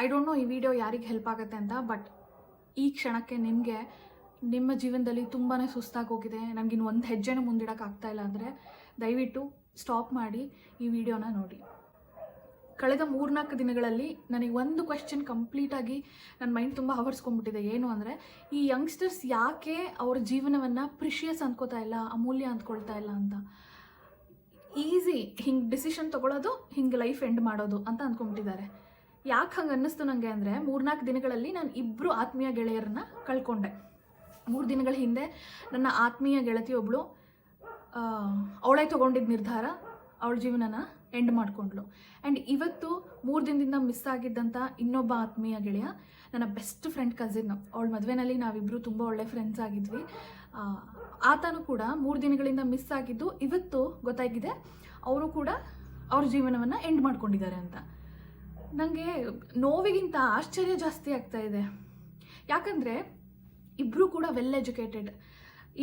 I don't no ಈ video ಯಾರಿಗೆ help ಆಗುತ್ತೆ ಅಂತ, ಬಟ್ ಈ ಕ್ಷಣಕ್ಕೆ ನಿಮಗೆ ನಿಮ್ಮ ಜೀವನದಲ್ಲಿ ತುಂಬಾ ಸುಸ್ತಾಗಿ ಹೋಗಿದೆ, ನನಗಿನ್ನು ಒಂದು ಹೆಜ್ಜೆನೂ ಮುಂದಿಡೋಕ್ಕಾಗ್ತಾಯಿಲ್ಲ ಅಂದರೆ ದಯವಿಟ್ಟು ಸ್ಟಾಪ್ ಮಾಡಿ ಈ ವಿಡಿಯೋನ ನೋಡಿ. ಕಳೆದ 3-4 ದಿನಗಳಲ್ಲಿ ನನಗೆ ಒಂದು ಕ್ವೆಶ್ಚನ್ ಕಂಪ್ಲೀಟಾಗಿ ನನ್ನ ಮೈಂಡ್ ತುಂಬ ಆವರಿಸ್ಕೊಂಡ್ಬಿಟ್ಟಿದೆ. ಏನು ಅಂದರೆ, ಈ ಯಂಗ್ಸ್ಟರ್ಸ್ ಯಾಕೆ ಅವ್ರ ಜೀವನವನ್ನು ಪ್ರಿಷಿಯಸ್ ಅಂದ್ಕೋತಾ ಇಲ್ಲ, ಅಮೂಲ್ಯ ಅಂದ್ಕೊಳ್ತಾ ಇಲ್ಲ ಅಂತ. ಈಸಿ ಹಿಂಗೆ ಡಿಸಿಷನ್ ತೊಗೊಳೋದು, ಹಿಂಗೆ ಲೈಫ್ ಎಂಡ್ ಮಾಡೋದು ಅಂತ ಅಂದ್ಕೊಂಡ್ಬಿಟ್ಟಿದ್ದಾರೆ. ಯಾಕೆ ಹಂಗೆ ಅನ್ನಿಸ್ತು ನನಗೆ ಅಂದರೆ, 3-4 ದಿನಗಳಲ್ಲಿ ನಾನು 2 ಆತ್ಮೀಯ ಗೆಳೆಯರನ್ನ ಕಳ್ಕೊಂಡೆ. 3 ದಿನಗಳ ಹಿಂದೆ ನನ್ನ ಆತ್ಮೀಯ ಗೆಳತಿ ಒಬ್ಬಳು ಅವಳೇ ತೊಗೊಂಡಿದ್ದ ನಿರ್ಧಾರ ಅವಳ ಜೀವನನ ಎಂಡ್ ಮಾಡಿಕೊಂಡ್ಳು. ಆ್ಯಂಡ್ ಇವತ್ತು 3 ದಿನದಿಂದ ಮಿಸ್ ಆಗಿದ್ದಂಥ ಇನ್ನೊಬ್ಬ ಆತ್ಮೀಯ ಗೆಳೆಯ ನನ್ನ ಬೆಸ್ಟ್ ಫ್ರೆಂಡ್ ಕಸಿನ್. ಅವಳ ಮದುವೆನಲ್ಲಿ ನಾವಿಬ್ಬರು ತುಂಬ ಒಳ್ಳೆ ಫ್ರೆಂಡ್ಸ್ ಆಗಿದ್ವಿ. ಆತನೂ ಕೂಡ 3 ದಿನಗಳಿಂದ ಮಿಸ್ ಆಗಿದ್ದು ಇವತ್ತು ಗೊತ್ತಾಗಿದೆ ಅವರು ಕೂಡ ಅವ್ರ ಜೀವನವನ್ನು ಎಂಡ್ ಮಾಡ್ಕೊಂಡಿದ್ದಾರೆ ಅಂತ. ನನಗೆ ನೋವಿಗಿಂತ ಆಶ್ಚರ್ಯ ಜಾಸ್ತಿ ಆಗ್ತಾ ಇದೆ. ಯಾಕಂದರೆ ಇಬ್ಬರೂ ಕೂಡ ವೆಲ್ ಎಜುಕೇಟೆಡ್.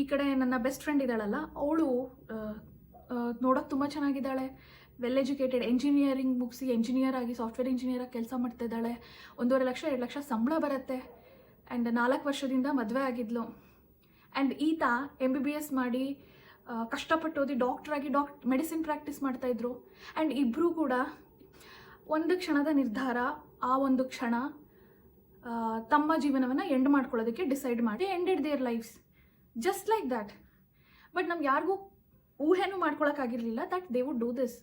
ಈ ಕಡೆ ನನ್ನ ಬೆಸ್ಟ್ ಫ್ರೆಂಡ್ ಇದ್ದಾಳಲ್ಲ, ಅವಳು ನೋಡೋಕ್ಕೆ ತುಂಬ ಚೆನ್ನಾಗಿದ್ದಾಳೆ, ವೆಲ್ ಎಜುಕೇಟೆಡ್, ಎಂಜಿನಿಯರಿಂಗ್ ಮುಗಿಸಿ ಎಂಜಿನಿಯರ್ ಆಗಿ ಸಾಫ್ಟ್ವೇರ್ ಇಂಜಿನಿಯರ್ ಆಗಿ ಕೆಲಸ ಮಾಡ್ತಾ ಇದ್ದಾಳೆ. 1.5 ಲಕ್ಷ 2 ಲಕ್ಷ ಸಂಬಳ ಬರುತ್ತೆ. ಆ್ಯಂಡ್ 4 ವರ್ಷದಿಂದ ಮದುವೆ ಆಗಿದ್ಲು. ಆ್ಯಂಡ್ ಈತ MBBS ಮಾಡಿ ಕಷ್ಟಪಟ್ಟು ಓದಿ ಡಾಕ್ಟ್ರಾಗಿ ಮೆಡಿಸಿನ್ ಪ್ರಾಕ್ಟೀಸ್ ಮಾಡ್ತಾಯಿದ್ರು. ಆ್ಯಂಡ್ ಇಬ್ಬರೂ ಕೂಡ ಒಂದು ಕ್ಷಣದ ನಿರ್ಧಾರ, ಆ ಒಂದು ಕ್ಷಣ ತಮ್ಮ ಜೀವನವನ್ನು ಎಂಡ್ ಮಾಡ್ಕೊಳ್ಳೋದಕ್ಕೆ ಡಿಸೈಡ್ ಮಾಡಿ ended their lives just like that. But ನಮ್ಗೆ ಯಾರಿಗೂ ಊಹೆನೂ ಮಾಡ್ಕೊಳಕ್ಕಾಗಿರಲಿಲ್ಲ that they would do this.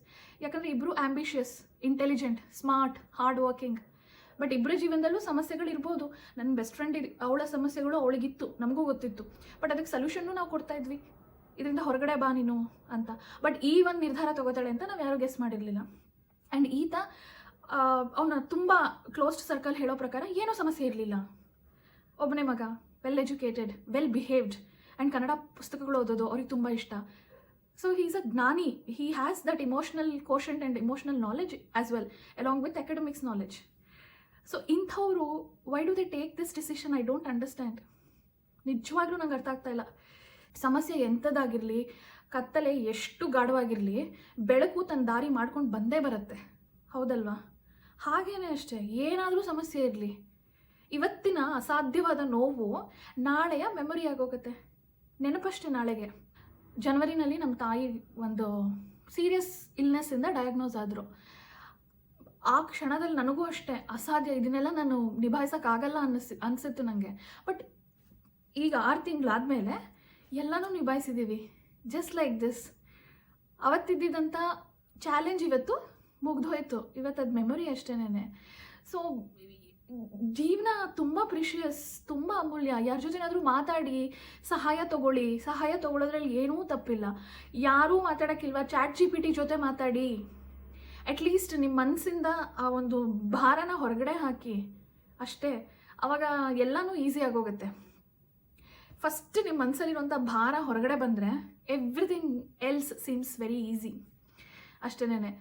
ಯಾಕಂದರೆ ಇಬ್ಬರು ambitious, intelligent, smart, hard working. But ಇಬ್ಬರ ಜೀವನದಲ್ಲೂ ಸಮಸ್ಯೆಗಳಿರ್ಬೋದು. ನನ್ನ ಬೆಸ್ಟ್ ಫ್ರೆಂಡ್ ಅವಳ ಸಮಸ್ಯೆಗಳು ಅವಳಿಗಿತ್ತು, ನಮಗೂ ಗೊತ್ತಿತ್ತು. ಬಟ್ ಅದಕ್ಕೆ ಸೊಲ್ಯೂಷನ್ನು ನಾವು ಕೊಡ್ತಾಯಿದ್ವಿ, ಇದರಿಂದ ಹೊರಗಡೆ ಬಾ ನೀನು ಅಂತ. ಬಟ್ ಈ ಒಂದು ನಿರ್ಧಾರ ತೊಗೋತಾಳೆ ಅಂತ ನಾವು ಯಾರೂ ಗೆಸ್ ಮಾಡಿರಲಿಲ್ಲ. ಆ್ಯಂಡ್ ಈತ ಅವನ ತುಂಬ ಕ್ಲೋಸ್ಡ್ ಸರ್ಕಲ್ ಹೇಳೋ ಪ್ರಕಾರ ಏನೂ ಸಮಸ್ಯೆ ಇರಲಿಲ್ಲ. ಒಬ್ಬನೇ ಮಗ, well educated, well behaved, and Kannada ಪುಸ್ತಕಗಳು ಓದೋದು ಅವ್ರಿಗೆ ತುಂಬ ಇಷ್ಟ. ಸೊ ಹೀ ಈಸ್ ಅ ಜ್ಞಾನಿ. He has that emotional quotient and emotional knowledge as well along with academics knowledge. So ಇಂಥವರು why do they take this decision? I don't understand. ನಿಜವಾಗ್ಲೂ ನಂಗೆ ಅರ್ಥ ಆಗ್ತಾಯಿಲ್ಲ. ಸಮಸ್ಯೆ ಎಂಥದ್ದಾಗಿರಲಿ, ಕತ್ತಲೆ ಎಷ್ಟು ಗಾಢವಾಗಿರಲಿ, ಬೆಳಕು ತನ್ನ ದಾರಿ ಮಾಡ್ಕೊಂಡು ಬಂದೇ ಬರುತ್ತೆ, ಹೌದಲ್ವಾ? ಹಾಗೇನೆ ಅಷ್ಟೇ, ಏನಾದರೂ ಸಮಸ್ಯೆ ಇರಲಿ, ಇವತ್ತಿನ ಅಸಾಧ್ಯವಾದ ನೋವು ನಾಳೆಯ ಮೆಮೊರಿ ಆಗೋಗುತ್ತೆ, ನೆನಪಷ್ಟೇ ನಾಳೆಗೆ. ಜನವರಿನಲ್ಲಿ ನಮ್ಮ ತಾಯಿ ಒಂದು ಸೀರಿಯಸ್ ಇಲ್ನೆಸ್ಸಿಂದ ಡಯಾಗ್ನೋಸ್ ಆದರು. ಆ ಕ್ಷಣದಲ್ಲಿ ನನಗೂ ಅಷ್ಟೇ ಅಸಾಧ್ಯ, ಇದನ್ನೆಲ್ಲ ನಾನು ನಿಭಾಯಿಸೋಕ್ಕಾಗಲ್ಲ ಅನಿಸಿತ್ತು ನನಗೆ. ಬಟ್ ಈಗ 6 ತಿಂಗಳಾದಮೇಲೆ ಎಲ್ಲನೂ ನಿಭಾಯಿಸಿದ್ದೀವಿ, ಜಸ್ಟ್ ಲೈಕ್ ದಿಸ್. ಅವತ್ತಿದ್ದಂಥ ಚಾಲೆಂಜ್ ಇವತ್ತು ಮುಗ್ದೋಯ್ತು, ಇವತ್ತು ಅದು ಮೆಮೊರಿ ಅಷ್ಟೇನೆ. ಸೊ ಜೀವನ ತುಂಬ ಪ್ರಿಷಿಯಸ್, ತುಂಬ ಅಮೂಲ್ಯ. ಯಾರ ಜೊತೆನಾದರೂ ಮಾತಾಡಿ, ಸಹಾಯ ತೊಗೊಳ್ಳೋದ್ರಲ್ಲಿ ಏನೂ ತಪ್ಪಿಲ್ಲ. ಯಾರೂ ಮಾತಾಡೋಕ್ಕಿಲ್ವಾ? ChatGPT ಜೊತೆ ಮಾತಾಡಿ, ಅಟ್ಲೀಸ್ಟ್ ನಿಮ್ಮ ಮನಸ್ಸಿಂದ ಆ ಒಂದು ಭಾರನ ಹೊರಗಡೆ ಹಾಕಿ ಅಷ್ಟೇ. ಆವಾಗ ಎಲ್ಲನೂ ಈಸಿ ಆಗೋಗುತ್ತೆ. ಫಸ್ಟ್ ನಿಮ್ಮ ಮನಸ್ಸಲ್ಲಿರುವಂಥ ಭಾರ ಹೊರಗಡೆ ಬಂದರೆ everything else seems very easy ಅಷ್ಟೇನೆ.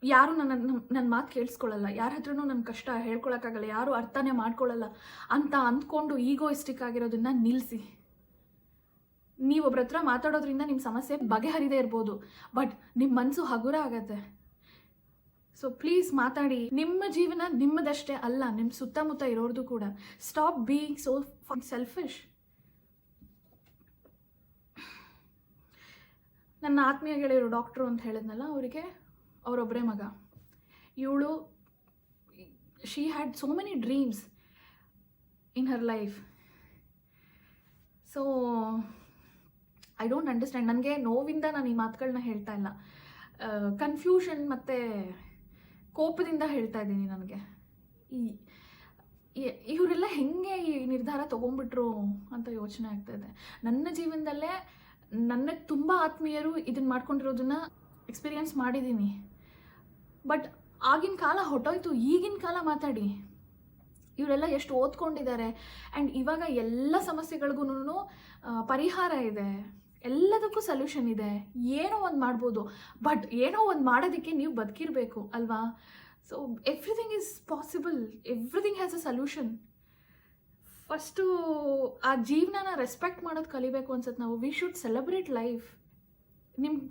ಯಾರೂ ನನ್ನ ಮಾತು ಕೇಳಿಸ್ಕೊಳ್ಳಲ್ಲ, ಯಾರ ಹತ್ರನೂ ನನ್ನ ಕಷ್ಟ ಹೇಳ್ಕೊಳಕ್ಕಾಗಲ್ಲ, ಯಾರೂ ಅರ್ಥನೇ ಮಾಡ್ಕೊಳ್ಳಲ್ಲ ಅಂತ ಅಂದ್ಕೊಂಡು ಈಗೋಯಿಸ್ಟಿಕ್ ಆಗಿರೋದನ್ನ ನಿಲ್ಲಿಸಿ. ನೀವೊಬ್ಬರ ಹತ್ರ ಮಾತಾಡೋದ್ರಿಂದ ನಿಮ್ಮ ಸಮಸ್ಯೆ ಬಗೆಹರಿದೇ ಇರ್ಬೋದು, ಬಟ್ ನಿಮ್ಮ ಮನಸ್ಸು ಹಗುರ ಆಗತ್ತೆ. ಸೊ ಪ್ಲೀಸ್ ಮಾತಾಡಿ. ನಿಮ್ಮ ಜೀವನ ನಿಮ್ಮದಷ್ಟೇ ಅಲ್ಲ, ನಿಮ್ಮ ಸುತ್ತಮುತ್ತ ಇರೋರ್ದು ಕೂಡ. Stop being so selfish. ನನ್ನ ಆತ್ಮೀಯ ಗೆಳೆಯರು ಡಾಕ್ಟ್ರು ಅಂತ ಹೇಳಿದ್ನಲ್ಲ, ಅವರೊಬ್ಬರೇ ಮಗ. ಇವಳು she had so many dreams in her life. So I don't understand. ನನಗೆ ನೋವಿಂದ ನಾನು ಈ ಮಾತುಗಳನ್ನ ಹೇಳ್ತಾ ಇಲ್ಲ, ಕನ್ಫ್ಯೂಷನ್ ಮತ್ತು ಕೋಪದಿಂದ ಹೇಳ್ತಾ ಇದ್ದೀನಿ. ನನಗೆ ಇವರೆಲ್ಲ ಹೆಂಗೆ ಈ ನಿರ್ಧಾರ ತೊಗೊಂಡ್ಬಿಟ್ರು ಅಂತ ಯೋಚನೆ ಆಗ್ತಾಯಿದೆ. ನನ್ನ ಜೀವನದಲ್ಲೇ ನನಗೆ ತುಂಬ ಆತ್ಮೀಯರು ಇದನ್ನು ಮಾಡ್ಕೊಂಡಿರೋದನ್ನ ಎಕ್ಸ್ಪೀರಿಯನ್ಸ್ ಮಾಡಿದ್ದೀನಿ. ಬಟ್ ಆಗಿನ ಕಾಲ ಹೊಟ್ಟೋಯ್ತು, ಈಗಿನ ಕಾಲ ಮಾತಾಡಿ. ಇವರೆಲ್ಲ ಎಷ್ಟು ಓದ್ಕೊಂಡಿದ್ದಾರೆ, ಆ್ಯಂಡ್ ಇವಾಗ ಎಲ್ಲ ಸಮಸ್ಯೆಗಳಿಗೂ ಪರಿಹಾರ ಇದೆ, ಎಲ್ಲದಕ್ಕೂ ಸೊಲ್ಯೂಷನ್ ಇದೆ. ಏನೋ ಒಂದು ಮಾಡ್ಬೋದು, ಬಟ್ ಏನೋ ಒಂದು ಮಾಡೋದಕ್ಕೆ ನೀವು ಬದುಕಿರಬೇಕು ಅಲ್ವಾ? So everything is possible, everything has a solution. First ಆ ಜೀವನನ ರೆಸ್ಪೆಕ್ಟ್ ಮಾಡೋದು ಕಲಿಬೇಕು ಅನ್ಸುತ್ತೆ ನಾವು. We should celebrate life.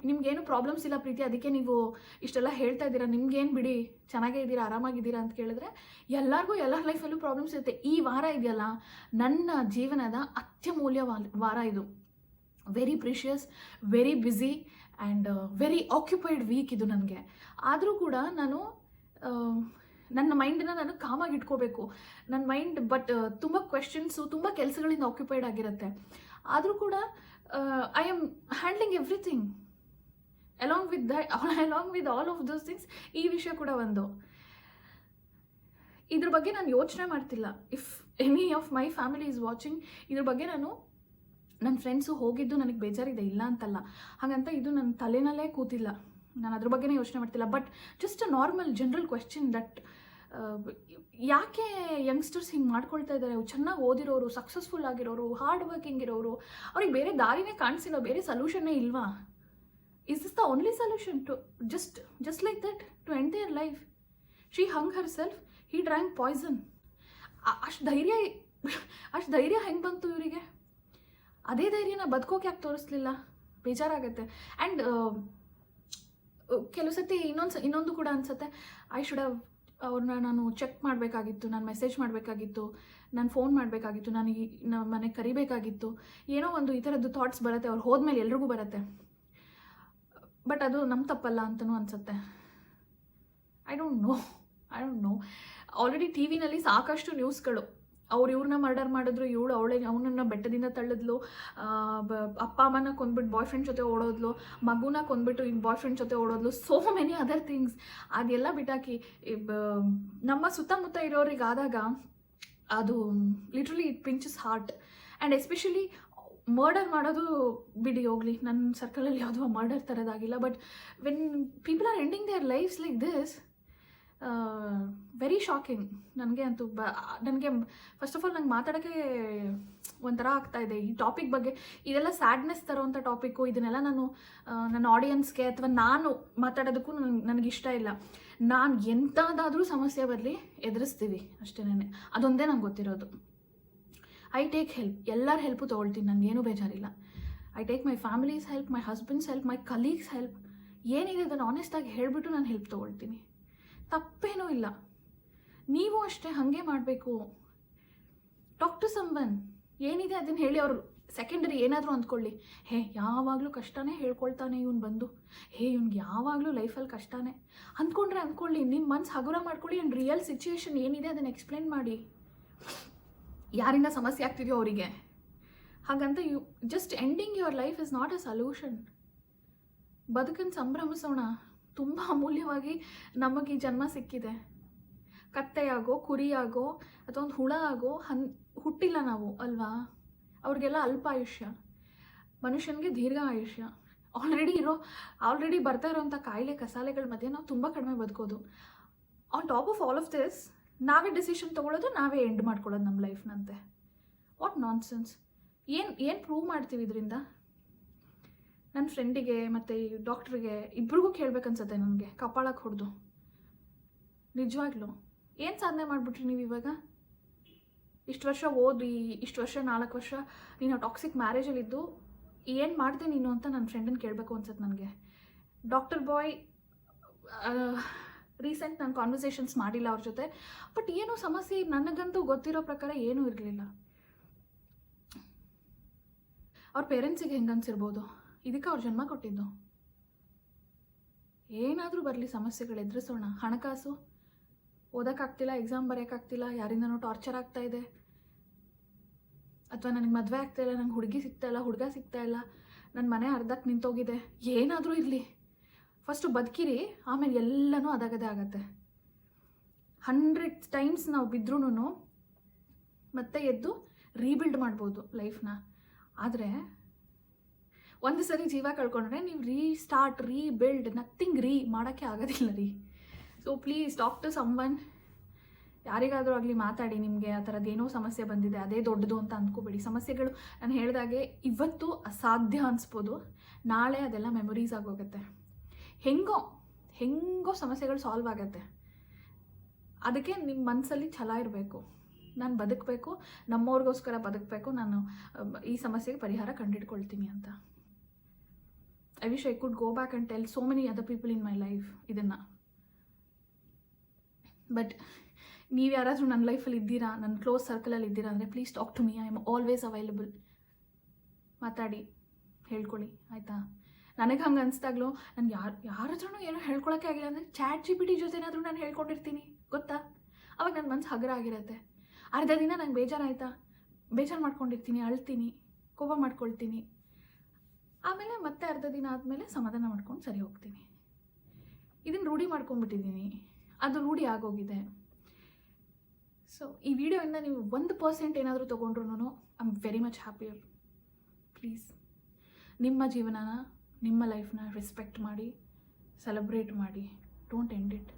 ನಿಮ್ಗೇನು ಪ್ರಾಬ್ಲಮ್ಸ್ ಇಲ್ಲ ಪ್ರೀತಿ, ಅದಕ್ಕೆ ನೀವು ಇಷ್ಟೆಲ್ಲ ಹೇಳ್ತಾ ಇದ್ದೀರಾ, ನಿಮ್ಗೇನು ಬಿಡಿ ಚೆನ್ನಾಗೇ ಇದ್ದೀರಾ, ಆರಾಮಾಗಿದ್ದೀರಾ ಅಂತ ಕೇಳಿದ್ರೆ ಎಲ್ಲರಿಗೂ ಎಲ್ಲರ ಲೈಫಲ್ಲೂ ಪ್ರಾಬ್ಲಮ್ಸ್ ಇರುತ್ತೆ. ಈ ವಾರ ಇದೆಯಲ್ಲ ನನ್ನ ಜೀವನದ ಅತ್ಯಮೂಲ್ಯ ವಾರ ಇದು. Very precious, very busy and very occupied week ಇದು ನನಗೆ. ಆದರೂ ಕೂಡ ನಾನು ನನ್ನ ಮೈಂಡನ್ನ ನಾನು ಕಾಮಾಗಿ ಇಟ್ಕೋಬೇಕು. ನನ್ನ ಮೈಂಡ್ ತುಂಬ ಕ್ವೆಶನ್ಸು, ತುಂಬ ಕೆಲಸಗಳಿಂದ ಆಕ್ಯುಪೈಡ್ ಆಗಿರುತ್ತೆ. ಆದರೂ ಕೂಡ I am handling everything along with all of those things. ಈ ವಿಷಯ ಕೂಡ ಒಂದು. ಇದ್ರ ಬಗ್ಗೆ ನಾನು ಯೋಚನೆ ಮಾಡ್ತಿಲ್ಲ. If any of my family is watching, ಇದ್ರ ಬಗ್ಗೆ ನನ್ನ ಫ್ರೆಂಡ್ಸು ಹೋಗಿದ್ದು ನನಗೆ ಬೇಜಾರಿದೆ, ಇಲ್ಲ ಅಂತಲ್ಲ, ಹಾಗಂತ ಇದು ನನ್ನ ತಲೆನಲ್ಲೇ ಕೂತಿಲ್ಲ, ನಾನು ಅದ್ರ ಬಗ್ಗೆನೇ ಯೋಚನೆ ಮಾಡ್ತಿಲ್ಲ. But just a normal general question that ಯಾಕೆ ಯಂಗ್ಸ್ಟರ್ಸ್ ಹಿಂಗೆ ಮಾಡ್ಕೊಳ್ತಾ ಇದ್ದಾರೆ? ಚೆನ್ನಾಗಿ ಓದಿರೋರು, ಸಕ್ಸಸ್ಫುಲ್ ಆಗಿರೋರು, ಹಾರ್ಡ್ ವರ್ಕಿಂಗ್ ಇರೋರು, ಅವ್ರಿಗೆ ಬೇರೆ ದಾರಿನೇ ಕಾಣಿಸಿಲ್ಲ, ಬೇರೆ ಸೊಲ್ಯೂಷನ್ನೇ ಇಲ್ವಾ? Is this the only solution to just like that to end their life? She hung herself, he drank poison. ಅಷ್ಟು ಧೈರ್ಯ ಹೆಂಗೆ ಬಂತು ಇವರಿಗೆ? ಅದೇ ಧೈರ್ಯನ ಬದುಕೋಕೆ ಯಾಕೆ ತೋರಿಸ್ಲಿಲ್ಲ? ಬೇಜಾರಾಗುತ್ತೆ. ಆ್ಯಂಡ್ ಕೆಲವು ಸತಿ ಇನ್ನೊಂದು ಕೂಡ ಅನಿಸುತ್ತೆ, ಐ ಶುಡ್ ಹ್ಯಾವ್ ಅವ್ರನ್ನ ನಾನು ಚೆಕ್ ಮಾಡಬೇಕಾಗಿತ್ತು, ನಾನು ಮೆಸೇಜ್ ಮಾಡಬೇಕಾಗಿತ್ತು, ನಾನು ಫೋನ್ ಮಾಡಬೇಕಾಗಿತ್ತು, ನನಗೆ ಮನೆಗೆ ಕರಿಬೇಕಾಗಿತ್ತು, ಏನೋ ಒಂದು ಈ ಥರದ್ದು ಥಾಟ್ಸ್ ಬರುತ್ತೆ. ಅವ್ರು ಹೋದ್ಮೇಲೆ ಎಲ್ರಿಗೂ ಬರುತ್ತೆ. ಬಟ್ ಅದು ನಮ್ಮ ತಪ್ಪಲ್ಲ ಅಂತಲೂ ಅನಿಸುತ್ತೆ. I don't know. Already T ವಿನಲ್ಲಿ ಸಾಕಷ್ಟು ನ್ಯೂಸ್ಗಳು, ಅವ್ರು ಇವ್ರನ್ನ ಮರ್ಡರ್ ಮಾಡಿದ್ರು, ಅವನನ್ನು ಬೆಟ್ಟದಿಂದ ತಳ್ಳಿದ್ಲು, ಅಪ್ಪ ಅಮ್ಮನ ಕೊಂದ್ಬಿಟ್ಟು ಬಾಯ್ ಫ್ರೆಂಡ್ ಜೊತೆ ಓಡೋದ್ಲು, ಮಗುನ ಕೊಂದ್ಬಿಟ್ಟು ಇನ್ನು ಬಾಯ್ ಫ್ರೆಂಡ್ ಜೊತೆ ಓಡೋದ್ಲು, ಸೋ ಮೆನಿ ಅದರ್ ಥಿಂಗ್ಸ್. ಅದೆಲ್ಲ ಬಿಟ್ಟಾಕಿ ನಮ್ಮ ಸುತ್ತಮುತ್ತ ಇರೋರಿಗಾದಾಗ ಅದು literally it pinches heart. And especially murder ಮಾಡೋದು ಬಿಡಿ ಹೋಗಲಿ, ನನ್ನ ಸರ್ಕಲಲ್ಲಿ ಯಾವುದೋ ಮರ್ಡರ್ ಥರದಾಗಿಲ್ಲ. But when people are ending their lives like this, very shocking. ನನಗೆ ಫಸ್ಟ್ ಆಫ್ ಆಲ್ ನಂಗೆ ಮಾತಾಡೋಕ್ಕೆ ಒಂಥರ ಆಗ್ತಾಯಿದೆ ಈ ಟಾಪಿಕ್ ಬಗ್ಗೆ. ಇದೆಲ್ಲ ಸ್ಯಾಡ್ನೆಸ್ ತರೋವಂಥ ಟಾಪಿಕ್ಕು. ಇದನ್ನೆಲ್ಲ ನಾನು ನನ್ನ ಆಡಿಯನ್ಸ್ಗೆ ಅಥವಾ ನಾನು ಮಾತಾಡೋದಕ್ಕೂ ನನಗಿಷ್ಟ ಇಲ್ಲ. ನಾನು ಎಂಥದ್ದಾದರೂ ಸಮಸ್ಯೆ ಬರಲಿ ಎದುರಿಸ್ತೀವಿ ಅಷ್ಟೇನೆ, ಅದೊಂದೇ ನಂಗೆ ಗೊತ್ತಿರೋದು. ಐ ಟೇಕ್ ಹೆಲ್ಪ್, ಎಲ್ಲರ ಹೆಲ್ಪು ತೊಗೊಳ್ತೀನಿ, ನನಗೇನು ಬೇಜಾರಿಲ್ಲ. I take my family's help, my husband's help, my colleagues' help. ಏನಿದೆ ಅದನ್ನು ಆನೆಸ್ಟಾಗಿ ಹೇಳಿಬಿಟ್ಟು ನಾನು ಹೆಲ್ಪ್ ತೊಗೊಳ್ತೀನಿ, ತಪ್ಪೇನೂ ಇಲ್ಲ. ನೀವು ಅಷ್ಟೇ ಹಾಗೆ ಮಾಡಬೇಕು. ಟಾಕ್ ಟು ಸಮ್ವನ್, ಏನಿದೆ ಅದನ್ನು ಹೇಳಿ. ಅವರು ಸೆಕೆಂಡರಿ ಏನಾದರೂ ಅಂದ್ಕೊಳ್ಳಿ, ಯಾವಾಗಲೂ ಕಷ್ಟನೇ ಹೇಳ್ಕೊಳ್ತಾನೆ ಇವನು ಬಂದು, ಇವ್ನಿಗೆ ಯಾವಾಗಲೂ ಲೈಫಲ್ಲಿ ಕಷ್ಟನೇ ಅಂದ್ಕೊಳ್ಳಿ. ನಿಮ್ಮ ಮನಸ್ಸು ಹಗುರ ಮಾಡ್ಕೊಳ್ಳಿ. ಆ್ಯಂಡ್ ರಿಯಲ್ ಸಿಚುವೇಶನ್ ಏನಿದೆ ಅದನ್ನು ಎಕ್ಸ್ಪ್ಲೇನ್ ಮಾಡಿ. ಯಾರಿಂದ ಸಮಸ್ಯೆ ಆಗ್ತಿದೆಯೋ ಅವರಿಗೆ. ಹಾಗಂತ just ending your life is not a solution. ಬದುಕನ್ನು ಸಂಭ್ರಮಿಸೋಣ. ತುಂಬ ಅಮೂಲ್ಯವಾಗಿ ನಮಗೆ ಈ ಜನ್ಮ ಸಿಕ್ಕಿದೆ. ಕತ್ತೆಯಾಗೋ, ಕುರಿಯಾಗೋ, ಅಥವಾ ಒಂದು ಹುಳ ಆಗೋ ಹುಟ್ಟಿಲ್ಲ ನಾವು ಅಲ್ವಾ? ಅವ್ರಿಗೆಲ್ಲ ಅಲ್ಪ ಆಯುಷ್ಯ, ಮನುಷ್ಯನಿಗೆ ದೀರ್ಘ ಆಯುಷ್ಯ. ಆಲ್ರೆಡಿ ಬರ್ತಾ ಇರೋವಂಥ ಕಾಯಿಲೆ ಕಸಾಲೆಗಳ ಮಧ್ಯೆ ನಾವು ತುಂಬ ಕಡಿಮೆ ಬದುಕೋದು. On top of all of this ನಾವೇ ಡಿಸಿಷನ್ ತೊಗೊಳ್ಳೋದು, ನಾವೇ ಎಂಡ್ ಮಾಡ್ಕೊಳ್ಳೋದು ನಮ್ಮ ಲೈಫ್ನಂತೆ. What nonsense. ಏನು ಪ್ರೂವ್ ಮಾಡ್ತೀವಿ ಇದರಿಂದ? ನನ್ನ ಫ್ರೆಂಡಿಗೆ ಮತ್ತು ಡಾಕ್ಟ್ರಿಗೆ ಇಬ್ರಿಗೂ ಕೇಳಬೇಕನ್ಸತ್ತೆ ನನಗೆ, ಕಪಾಳಕ್ಕೆ ಹೊಡೆದು. ನಿಜವಾಗ್ಲೂ ಏನು ಸಾಧನೆ ಮಾಡಿಬಿಟ್ರಿ ನೀವು ಇವಾಗ? ಇಷ್ಟು ವರ್ಷ ಓದಿ, ಇಷ್ಟು ವರ್ಷ 4 ವರ್ಷ ನೀನು ಟಾಕ್ಸಿಕ್ ಮ್ಯಾರೇಜಲ್ಲಿದ್ದು ಏನು ಮಾಡಿದೆ ನೀನು ಅಂತ ನನ್ನ ಫ್ರೆಂಡನ್ನು ಕೇಳಬೇಕು ಅನ್ಸುತ್ತೆ ನನಗೆ. ಡಾಕ್ಟರ್ ಬಾಯ್ ರೀಸೆಂಟ್ ನಾನು ಕಾನ್ವರ್ಸೇಷನ್ಸ್ ಮಾಡಿಲ್ಲ ಅವ್ರ ಜೊತೆ. ಬಟ್ ಏನೂ ಸಮಸ್ಯೆ ನನಗಂತೂ ಗೊತ್ತಿರೋ ಪ್ರಕಾರ ಏನೂ ಇರಲಿಲ್ಲ. ಅವ್ರ ಪೇರೆಂಟ್ಸಿಗೆ ಹೆಂಗೆ ಅನ್ಸಿರ್ಬೋದು, ಇದಕ್ಕೆ ಅವ್ರು ಜನ್ಮ ಕೊಟ್ಟಿದ್ದು. ಏನಾದರೂ ಬರಲಿ, ಸಮಸ್ಯೆಗಳು ಎದುರಿಸೋಣ. ಹಣಕಾಸು, ಓದೋಕ್ಕಾಗ್ತಿಲ್ಲ, ಎಕ್ಸಾಮ್ ಬರೆಯೋಕ್ಕಾಗ್ತಿಲ್ಲ, ಯಾರಿಂದನೂ ಟಾರ್ಚರ್ ಆಗ್ತಾಯಿದೆ, ಅಥವಾ ನನಗೆ ಮದುವೆ ಆಗ್ತಾಯಿಲ್ಲ, ನಂಗೆ ಹುಡುಗಿ ಸಿಗ್ತಾಯಿಲ್ಲ, ಹುಡುಗ ಸಿಗ್ತಾಯಿಲ್ಲ, ನನ್ನ ಮನೆ ಅರ್ಧಕ್ಕೆ ನಿಂತೋಗಿದೆ, ಏನಾದರೂ ಇರಲಿ, ಫಸ್ಟು ಬದುಕಿರಿ, ಆಮೇಲೆ ಎಲ್ಲನೂ ಅದಾಗದೇ ಆಗತ್ತೆ. 100 ಟೈಮ್ಸ್ ನಾವು ಬಿದ್ರೂ ಮತ್ತೆ ಎದ್ದು ರೀಬಿಲ್ಡ್ ಮಾಡ್ಬೋದು ಲೈಫ್ನ. ಆದರೆ ಒಂದು ಸರಿ ಜೀವ ಕಳ್ಕೊಂಡ್ರೆ ನೀವು ರೀಸ್ಟಾರ್ಟ್, ರೀಬಿಲ್ಡ್, ನಥಿಂಗ್ ಮಾಡೋಕ್ಕೆ ಆಗೋದಿಲ್ಲ ರೀ. So please talk to someone. ಯಾರಿಗಾದರೂ ಆಗಲಿ ಮಾತಾಡಿ. ನಿಮಗೆ ಆ ಥರದ್ದೇನೋ ಸಮಸ್ಯೆ ಬಂದಿದೆ, ಅದೇ ದೊಡ್ಡದು ಅಂತ ಅಂದ್ಕೋಬೇಡಿ. ಸಮಸ್ಯೆಗಳು ನಾನು ಹೇಳಿದಾಗೆ ಇವತ್ತು ಅಸಾಧ್ಯ ಅನಿಸ್ಬೋದು, ನಾಳೆ ಅದೆಲ್ಲ ಮೆಮೊರೀಸ್ ಆಗೋಗುತ್ತೆ. ಹೆಂಗೋ ಸಮಸ್ಯೆಗಳು ಸಾಲ್ವ್ ಆಗುತ್ತೆ. ಅದಕ್ಕೆ ನಿಮ್ಮ ಮನಸ್ಸಲ್ಲಿ ಛಲ ಇರಬೇಕು. ನಾನು ಬದುಕಬೇಕು, ನಮ್ಮವ್ರಿಗೋಸ್ಕರ ಬದುಕಬೇಕು, ನಾನು ಈ ಸಮಸ್ಯೆಗೆ ಪರಿಹಾರ ಕಂಡುಹಿಡ್ಕೊಳ್ತೀನಿ ಅಂತ. I wish I could go back and tell so many other people in my life ಇದನ್ನು. ಬಟ್ ನೀವು ಯಾರಾದರೂ ನನ್ನ ಲೈಫಲ್ಲಿ ಇದ್ದೀರಾ, ನನ್ನ ಕ್ಲೋಸ್ ಸರ್ಕಲಲ್ಲಿ ಇದ್ದೀರಾ ಅಂದರೆ please talk to me. I am always available. ಮಾತಾಡಿ, ಹೇಳ್ಕೊಳ್ಳಿ ಆಯಿತಾ. ನನಗೆ ಹಂಗೆ ಅನಿಸ್ದಾಗ್ಲೂ ನಾನು ಯಾರ ಹತ್ರನೂ ಏನೋ ಹೇಳ್ಕೊಳಕ್ಕೆ ಆಗಿಲ್ಲ ಅಂದರೆ ChatGPT ಜೊತೆನಾದರೂ ನಾನು ಹೇಳ್ಕೊಂಡಿರ್ತೀನಿ ಗೊತ್ತಾ. ಅವಾಗ ನನ್ನ ಮನಸ್ಸು ಹಗುರ ಆಗಿರುತ್ತೆ. ಅರ್ಧ ದಿನ ನಂಗೆ ಬೇಜಾರು ಮಾಡ್ಕೊಂಡಿರ್ತೀನಿ, ಅಳ್ತೀನಿ, ಕೋಪ ಮಾಡ್ಕೊಳ್ತೀನಿ. ಆಮೇಲೆ ಮತ್ತೆ ಅರ್ಧ ದಿನ ಆದಮೇಲೆ ಸಮಾಧಾನ ಮಾಡ್ಕೊಂಡು ಸರಿ ಹೋಗ್ತೀನಿ. ಇದನ್ನು ರೂಢಿ ಮಾಡ್ಕೊಂಡ್ಬಿಟ್ಟಿದ್ದೀನಿ, ಅದು ರೂಢಿ ಆಗೋಗಿದೆ. ಸೊ ಈ ವಿಡಿಯೋಯಿಂದ ನೀವು 1% ಏನಾದರೂ ತೊಗೊಂಡ್ರು I am very much happier. Please ನಿಮ್ಮ ಜೀವನನ, ನಿಮ್ಮ ಲೈಫ್ನ ರೆಸ್ಪೆಕ್ಟ್ ಮಾಡಿ, ಸೆಲೆಬ್ರೇಟ್ ಮಾಡಿ. Don't end it.